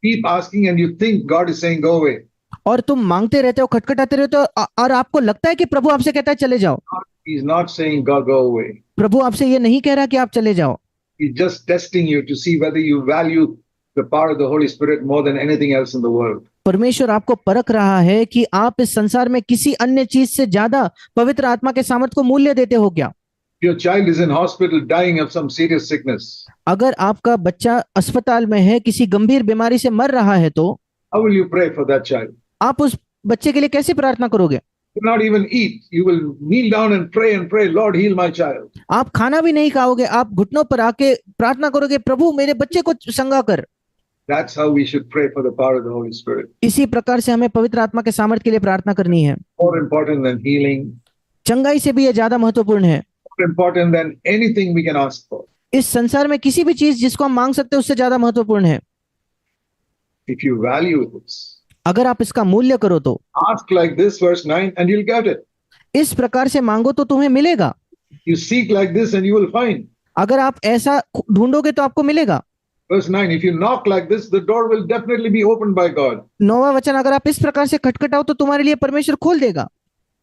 keep asking and you think God is saying, go away. और तुम मांगते रहते हो, खटखटाते रहते हो, और आपको लगता है कि प्रभु आपसे कहता है चले जाओ। He's not saying, God, go away. प्रभु आपसे ये नहीं कह रहा कि आप चले जाओ। He's just testing you to see whether you value the power of the Holy Spirit more than anything else in the world. परमेश्वर आपको परख रहा है कि आप इस संसार में किसी अन्य चीज से ज्यादा पवित्र आत्मा के सामर्थ को मूल्य देते हो क्या? Your child is in hospital dying of some serious sickness. अगर आपका बच्चा अस्पताल में है, किसी गंभीर बीमारी से मर रहा है, तो How will you pray for that child? आप उस बच्चे के लिए कैसे प्रार्थना करोगे? You will not even eat. You will kneel down and pray, Lord, heal my child. आप खाना भी नहीं खाओगे, आप घुटनों पर आके प्रार्थना करोगे, प्रभु मेरे बच्चे को चंगा कर। That's how we should pray for the power of the Holy Spirit. इसी प्रकार से हमें पवित्र आत्मा के सामर्थ के लिए प्रार्थना करनी है। More important than healing. चंगाई से भी यह ज्यादा महत्वपूर्ण है। More important than anything we can ask for. इस संसार में किसी भी चीज जिसको हम मांग सकते हैं उससे ज्यादा महत्वपूर्ण है। If you value this, अगर आप इसका मूल्य करो तो ask like this, verse 9, and you'll get it. इस प्रकार से मांगो तो तुम्हें मिलेगा। You seek like this and you will find. अगर आप ऐसा ढूंढोगे तो आपको मिलेगा। Verse 9, if you knock like this, the door will definitely be opened by God. 9वां वचन, अगर आप इस प्रकार से खटखटाओ तो तुम्हारे लिए परमेश्वर खोल देगा।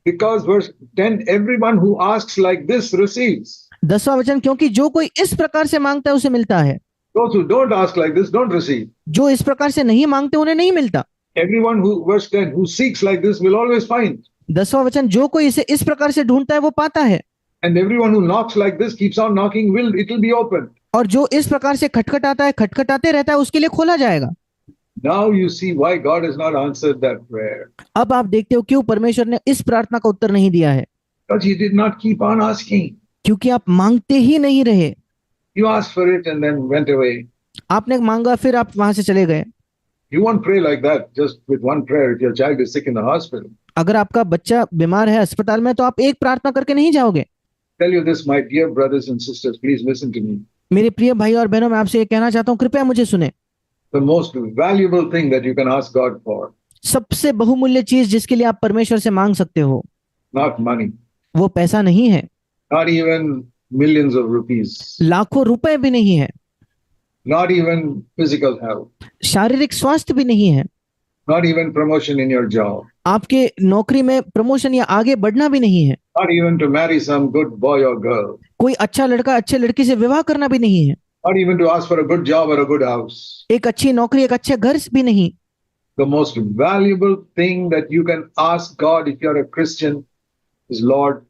Because verse 10, everyone who asks like this receives. 10वां वचन, क्योंकि जो कोई इस प्रकार से मांगता है उसे मिलता है। Those who don't ask like this don't receive. जो इस प्रकार से नहीं मांगते उन्हें नहीं मिलता। Everyone who, verse 10, who seeks like this will always find. 10वां वचन, जो कोई इसे इस प्रकार से ढूंढता है वो पाता है। And everyone who knocks like this, keeps on knocking, it will be opened. और जो इस प्रकार से खटखटाता है, खटखटाते रहता है, उसके लिए खोला जाएगा। Now you see why God has not answered that prayer. अब आप देखते हो क्यों परमेश्वर ने इस प्रार्थना का उत्तर नहीं दिया है। Because he did not keep on asking. क्योंकि आप मांगते ही नहीं रहे। You asked for it and then went away. आपने मांगा फिर आप वहां से चले गए। You won't pray like that just with one prayer if your child is sick in the hospital. अगर आपका बच्चा बीमार है अस्पताल में तो आप एक प्रार्थना करके नहीं जाओगे। Tell you this, my dear brothers and sisters, please listen to me. मेरे प्रिय भाई और बहनों, मैं आपसे ये कहना चाहता हूँ, कृपया मुझे सुने। The most valuable thing that you can ask God for, सबसे बहुमूल्य चीज जिसके लिए आप परमेश्वर से मांग सकते हो, not money, वो पैसा नहीं है, not even millions of rupees, लाखों रुपए भी नहीं है, not even physical health, शारीरिक स्वास्थ्य भी नहीं है, not even promotion in your job, आपके नौकरी में प्रमोशन या आगे बढ़ना भी नहीं है, not even to marry some good boy or girl, कोई अच्छा लड़का अच्छे लड़की से विवाह करना भी नहीं है, not even to ask for a good job or a good house. एक अच्छी नौकरी, एक अच्छे घर भी नहीं। The most valuable thing that you can ask God if you're a Christian is, Lord,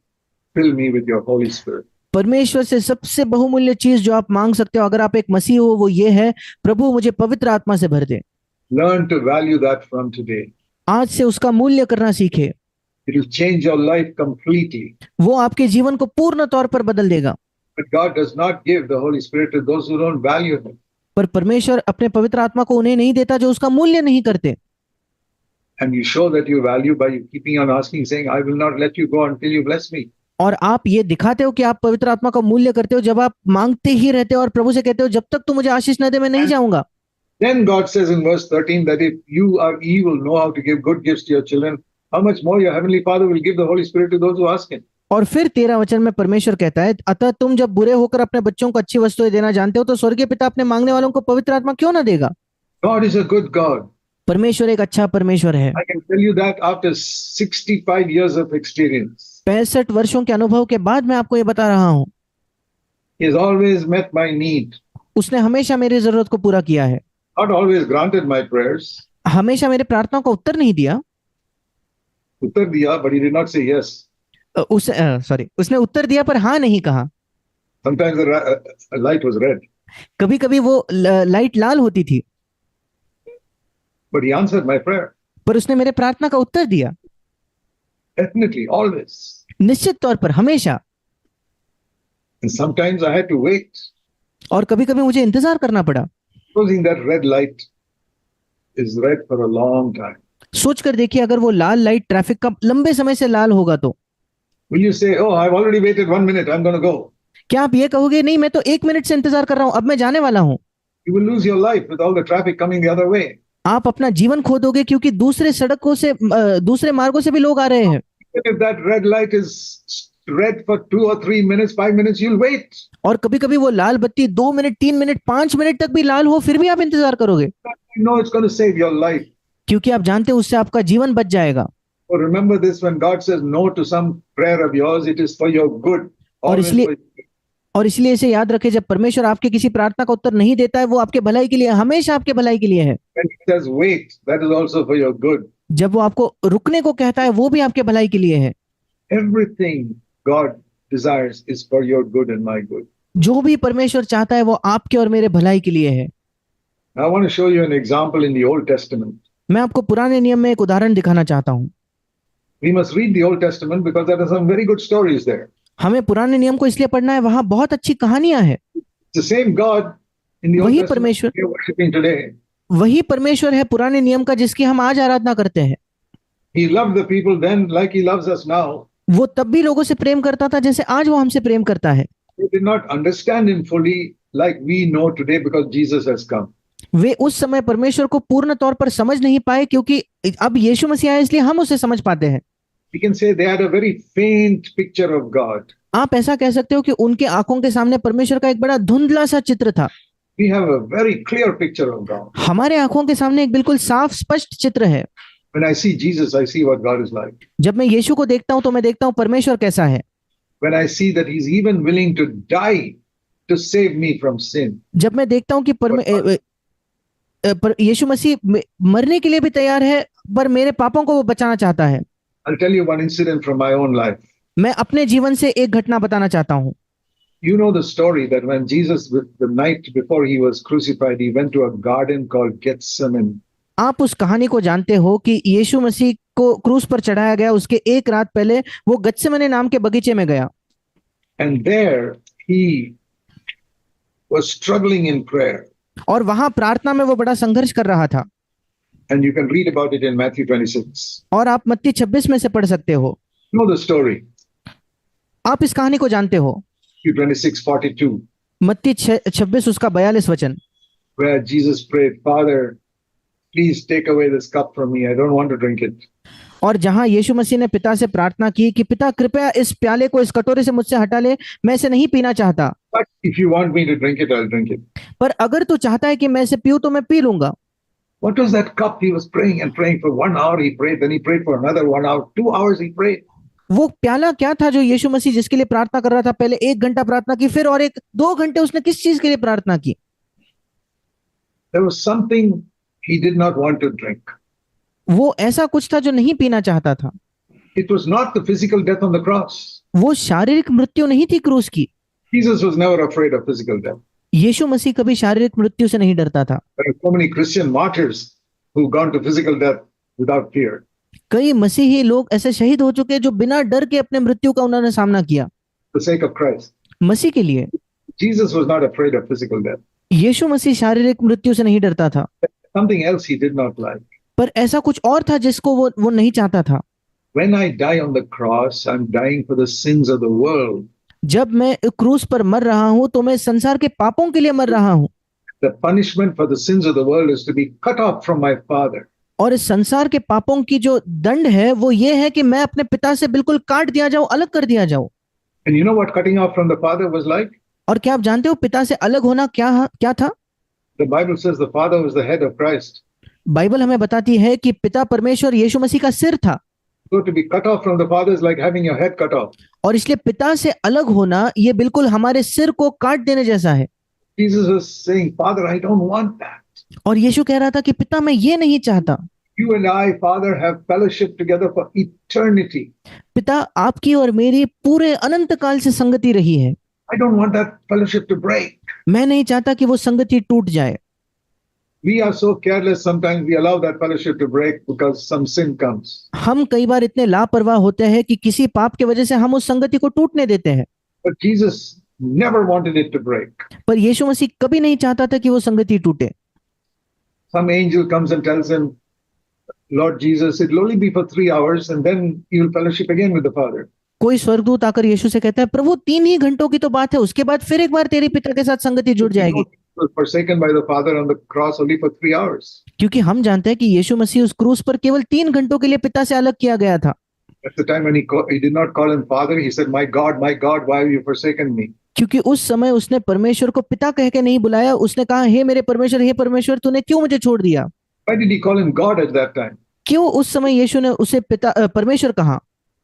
fill me with your Holy Spirit. परमेश्वर से सबसे बहुमूल्य चीज जो आप मांग सकते हो अगर आप एक मसीह हो, वो ये है, प्रभु मुझे पवित्र आत्मा से भर दे। Learn to value that from today. आज से उसका मूल्य करना सीखे। It will change your life completely. वो आपके जीवन को पूर्ण तौर पर बदल देगा। But God does not give the Holy Spirit to those who don't value Him. पर परमेश्वर अपने पवित्र आत्मा को उन्हें नहीं देता जो उसका मूल्य नहीं करते। And you show that you value by keeping on asking, saying, I will not let you go until you bless me. और आप ये दिखाते हो कि आप पवित्र आत्मा का मूल्य करते हो जब आप मांगते ही रहते हो और प्रभु से कहते हो जब तक तू मुझे आशीष न दे मैं नहीं जाऊंगा। Then God says in verse 13 that if you are evil, know how to give good gifts to your children, how much more your heavenly Father will give the Holy Spirit to those who ask Him. और फिर 13 वचन में परमेश्वर कहता है, अतः तुम जब बुरे होकर अपने बच्चों को अच्छी वस्तुएं देना जानते हो तो स्वर्गीय पिता अपने मांगने वालों को पवित्र आत्मा क्यों ना देगा। God is a good God. परमेश्वर एक अच्छा परमेश्वर है। I can tell you that after 65 years of experience. 65 वर्षों के अनुभव के बाद मैं आपको ये बता रहा हूँ। He has always met my need. उसने हमेशा मेरी जरूरत को पूरा किया है। Not always granted my prayers. हमेशा मेरे प्रार्थनाओं का उत्तर नहीं दिया। उत्तर दिया, but he did not say yes. उसने उत्तर दिया पर हाँ नहीं कहा। Sometimes the light was red. कभी कभी वो लाइट लाल होती थी। But he answered my prayer. पर उसने मेरे प्रार्थना का उत्तर दिया। Definitely, always. निश्चित तौर पर, हमेशा। And sometimes I had to wait. और कभी कभी मुझे इंतजार करना पड़ा। Supposing that red light is red for a long time. सोच कर देखिए, अगर वो लाल लाइट ट्रैफिक का लंबे समय से लाल होगा तो Will you say, oh, I've already waited 1 minute, I'm going to go? क्या आप ये कहोगे, नहीं मैं तो 1 मिनट से इंतजार कर रहा हूं, अब मैं जाने वाला हूं? You will lose your life with all the traffic coming the other way. आप अपना जीवन खो दोगे क्योंकि दूसरे सड़कों से दूसरे मार्गों से भी लोग आ रहे हैं। If that red light is red for 2 or 3 minutes, 5 minutes, you'll wait. और कभी कभी वो लाल बत्ती 2 मिनट 3 मिनट 5 मिनट तक भी लाल हो फिर भी आप इंतजार करोगे, You know it's going to save your life. क्योंकि आप जानते हो उससे आपका जीवन बच जाएगा। So remember this, when God says no to some prayer of yours, it is for your good. और Always for और इसलिए इसे याद रखें, जब परमेश्वर आपके किसी प्रार्थना का उत्तर नहीं देता है वो आपके भलाई के लिए, हमेशा आपके भलाई के लिए है। when He says wait, that is also for your good. जब वो आपको रुकने को कहता है वो भी आपके भलाई के लिए है। Everything God desires is for your good and my good. जो भी परमेश्वर चाहता है वो आपके और मेरे भलाई के लिए है। I want to show you an example in the Old Testament. मैं आपको पुराने नियम में एक उदाहरण दिखाना चाहता हूँ। We must read the Old Testament because there are some very good stories there. हमें पुराने नियम को इसलिए पढ़ना है, वहां बहुत अच्छी कहानियां हैं। It's the same God in the Old वही Testament परमेश्वर we are worshiping today. वही परमेश्वर है पुराने नियम का जिसकी हम आज आराधना करते हैं। He loved the people then like He loves us now. वो तब भी लोगों से प्रेम करता था जैसे आज वो हमसे प्रेम करता है। They did not understand Him fully like we know today because Jesus has come. वे उस समय परमेश्वर को पूर्ण तौर पर समझ नहीं पाए क्योंकि अब यीशु मसीह आया इसलिए हम उसे समझ पाते हैं। We can say they had a very faint picture of God. आप ऐसा कह सकते हो कि उनके आंखों के सामने परमेश्वर का एक बड़ा धुंधला सा चित्र था। We have a very clear picture of God. हमारे आंखों के सामने एक बिल्कुल साफ स्पष्ट चित्र है। When I see Jesus, I see what God is like. जब मैं यीशु को देखता हूं तो मैं देखता हूं परमेश्वर कैसा है। When I see that He's even willing to die to save me from sin. जब मैं देखता हूं कि यीशु मसीह मरने के लिए भी तैयार है पर मेरे पापों को वो बचाना चाहता है। I'll tell you one incident from my own life. मैं अपने जीवन से एक घटना बताना चाहता हूँ। You know the story that when Jesus, the night before He was crucified, He went to a garden called Gethsemane. आप उस कहानी को जानते हो कि यीशु मसीह को क्रूस पर चढ़ाया गया, उसके एक रात पहले वो गत्सेमने नाम के बगीचे में गया। And there He was struggling in prayer. और वहां प्रार्थना में वो बड़ा संघर्ष कर रहा था। And you can read about it in Matthew 26. और आप मत्ती 26 में से पढ़ सकते हो। You know the story. आप इस कहानी को जानते हो। Matthew 26:42, मत्ती 26 उसका 42 वचन, where Jesus prayed, Father, please take away this cup from me. I don't want to drink it. और जहां यीशु मसीह ने पिता से प्रार्थना की कि पिता कृपया इस प्याले को, इस कटोरे से मुझसे हटा ले, मैं इसे नहीं पीना चाहता। But if you want me to drink it, I'll drink it. पर अगर तू चाहता है कि मैं इसे पीऊं तो मैं पी लूंगा। What was that cup? He was praying and praying for 1 hour. He prayed, then he prayed for another 1 hour. 2 hours he prayed. वो प्याला क्या था जो यीशु मसीह जिसके लिए प्रार्थना कर रहा था? पहले 1 घंटा प्रार्थना की, फिर और 2 घंटे उसने किस चीज के लिए प्रार्थना की? There was something he did not want to drink. वो ऐसा कुछ था जो नहीं पीना चाहता था। It was not the physical death on the cross. वो शारीरिक मृत्यु नहीं थी क्रूस की। Jesus was never afraid of physical death. यीशु मसीह कभी शारीरिक मृत्यु से नहीं डरता था। There are so many Christian martyrs who've gone to physical death without fear. कई मसीही लोग ऐसे शहीद हो चुके हैं जो बिना डर के अपने मृत्यु का उन्होंने सामना किया For the sake of Christ. मसीह के लिए। Jesus was not afraid of physical death. यीशु मसीह शारीरिक मृत्यु से नहीं डरता था, Something else he did not like. पर ऐसा कुछ और था जिसको वो नहीं चाहता था। When I die on the cross, I'm dying for the sins of the world. जब मैं क्रूस पर मर रहा हूं तो मैं संसार के पापों के लिए मर रहा हूं। The punishment for the sins of the world is to be cut off from my Father. और इस संसार के पापों की जो दंड है वो ये है कि मैं अपने पिता से बिल्कुल काट दिया जाऊं, अलग कर दिया जाऊं। And you know what cutting off from the Father was like? और क्या आप जानते हो पिता से अलग होना क्या था? The Bible says the Father was the head of Christ. Bible हमें बताती है कि पिता परमेश्वर यीशु मसीह का सिर था। So to be cut off from the Father is like having your head cut off. और इसलिए पिता से अलग होना ये बिल्कुल हमारे सिर को काट देने जैसा है। Jesus was saying, Father, I don't want that. और यीशु कह रहा था कि पिता मैं ये नहीं चाहता। You and I, Father, have fellowship together for eternity. पिता आपकी और मेरी पूरे अनंत काल से संगति रही है। I don't want that fellowship to break. मैं नहीं चाहता कि वो संगति टूट जाए। We are so careless sometimes we allow that fellowship to break because some sin comes. हम कई बार इतने लापरवाह होते हैं कि किसी पाप की वजह से हम उस संगति को टूटने देते हैं। But Jesus never wanted it to break. पर यीशु मसीह कभी नहीं चाहता था कि वो संगति टूटे। Some angel comes and tells him, Lord Jesus, it will only be for 3 hours and then you will fellowship again with the Father. कोई स्वर्गदूत आकर यीशु से कहता है, प्रभु 3 ही घंटों की तो बात है, उसके बाद फिर एक बार तेरे पिता के साथ संगति जुड़ जाएगी। He was forsaken by the Father on the cross only for 3 hours. क्योंकि हम जानते हैं कि यीशु मसीह उस क्रूस पर केवल 3 घंटों के लिए पिता से अलग किया गया था। At the time when he did not call him Father, he said, my God, why have you forsaken me? क्योंकि उस समय उसने परमेश्वर को पिता कह के नहीं बुलाया, उसने कहा हे परमेश्वर तूने क्यों मुझे छोड़ दिया? Why did he call him God at that time? क्यों उस समय यीशु ने उसे परमेश्वर कहा?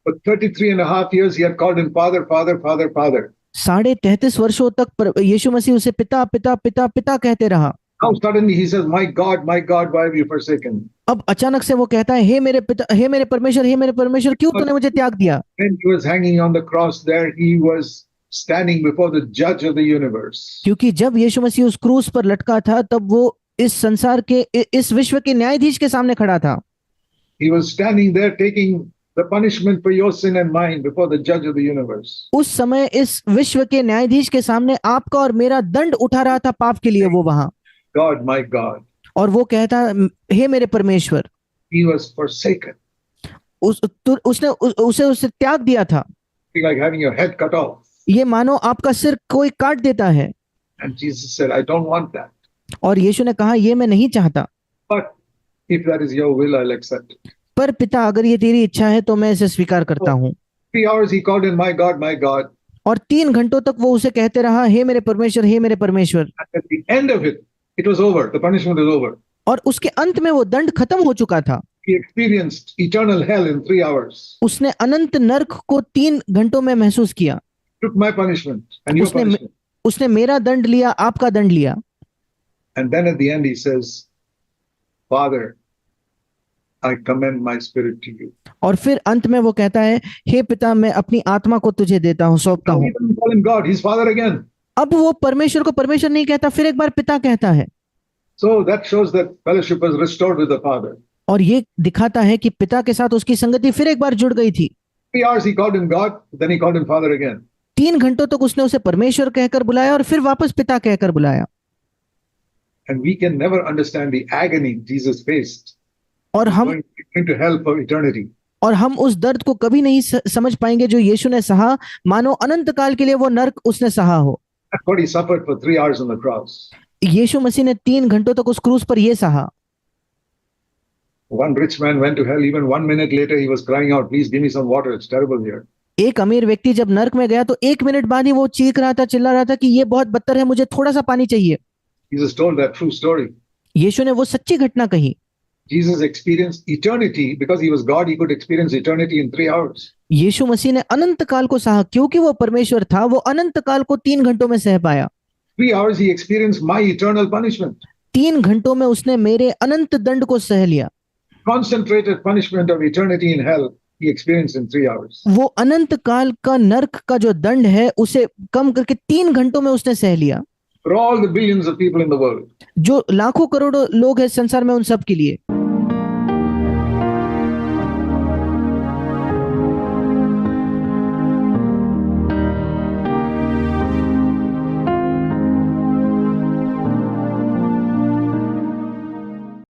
For 33.5 years, he had called him Father, Father, Father, Father. 33.5 वर्षों तक यीशु मसीह उसे पिता पिता पिता पिता कहते रहा। Now suddenly he says, my God, why have you forsaken me? अब अचानक से वो कहता है हे मेरे पिता, हे मेरे परमेश्वर क्यों तूने मुझे त्याग दिया? When he was hanging on the cross there, he was standing before the judge of the universe. क्योंकि जब यीशु मसीह उस क्रूस पर लटका था तब वो इस संसार के इस विश्व के न्यायाधीश के सामने खड़ा था। He was standing there taking the punishment for your sin and mine before the judge of the universe. उस समय इस विश्व के न्यायाधीश के सामने आपका और मेरा दंड उठा रहा था पाप के लिए वो वहां। God, my God. और वो कहता हे मेरे परमेश्वर। He was forsaken. उसने उसे त्याग दिया था। Like having your head cut off. ये मानो आपका सिर कोई काट देता है। And Jesus said, I don't want that. और यीशु ने कहा ये मैं नहीं चाहता। But if that is your will, I'll accept it. पर पिता अगर ये तेरी इच्छा है तो मैं इसे स्वीकार करता हूँ। 3 hours he called him, my God. और 3 घंटों तक वो उसे कहते रहा हे मेरे परमेश्वर। At the end of it, it was over. The punishment was over. और उसके अंत में वो दंड खत्म हो चुका था। He experienced eternal hell in 3 hours. उसने अनंत नरक को 3 घंटों में महसूस किया। Took my punishment and your punishment. उसने मेरा दंड लिया, आपका दंड लिया। And then at the end he says, Father, I commend my spirit to you. और फिर अंत में वो कहता है हे पिता मैं अपनी आत्मा को तुझे देता हूँ, सौंपता Now हूँ। he doesn't call him God, he's Father again. अब वो परमेश्वर को परमेश्वर नहीं कहता, फिर एक बार पिता कहता है। So that shows that fellowship was restored with the Father. और ये दिखाता है कि पिता के साथ उसकी संगति फिर एक बार जुड़ गई थी। 3 hours he called him God, then he called him Father again. 3 घंटों तक उसने उसे परमेश्वर कहकर बुलाया और फिर वापस पिता कहकर बुलाया। And we can never understand the agony Jesus faced. और हम going to hell for eternity. और हम उस दर्द को कभी नहीं समझ पाएंगे जो यीशु ने सहा, मानो अनंत काल के लिए वो नरक उसने सहा हो। That's what he suffered for 3 hours on the cross. यीशु मसीह ने 3 घंटों तक उस क्रूस पर ये सहा। One rich man went to hell. Even 1 minute later, he was crying out, "Please give me some water. It's terrible here." एक अमीर व्यक्ति जब नरक में गया तो 1 मिनट बाद ही वो चीख रहा था, चिल्ला रहा था कि ये बहुत बदतर है, मुझे थोड़ा सा पानी चाहिए। Jesus told that true story. यीशु ने वो सच्ची घटना कही। Jesus experienced eternity because he was God. He could experience eternity in 3 hours. यीशु मसीह ने अनंत काल को सहा, क्योंकि वो परमेश्वर था, वो अनंत काल को 3 घंटों में सह पाया। 3 hours he experienced my eternal punishment. 3 घंटों में उसने मेरे अनंत दंड को सह लिया। Concentrated punishment of eternity in hell he experienced in 3 hours. वो अनंत काल का नरक का जो दंड है उसे कम करके 3 घंटों में उसने सह लिया। For all the billions of people in the world. जो लाखों करोड़ों लोग हैं संसार में, उन सब के लिए।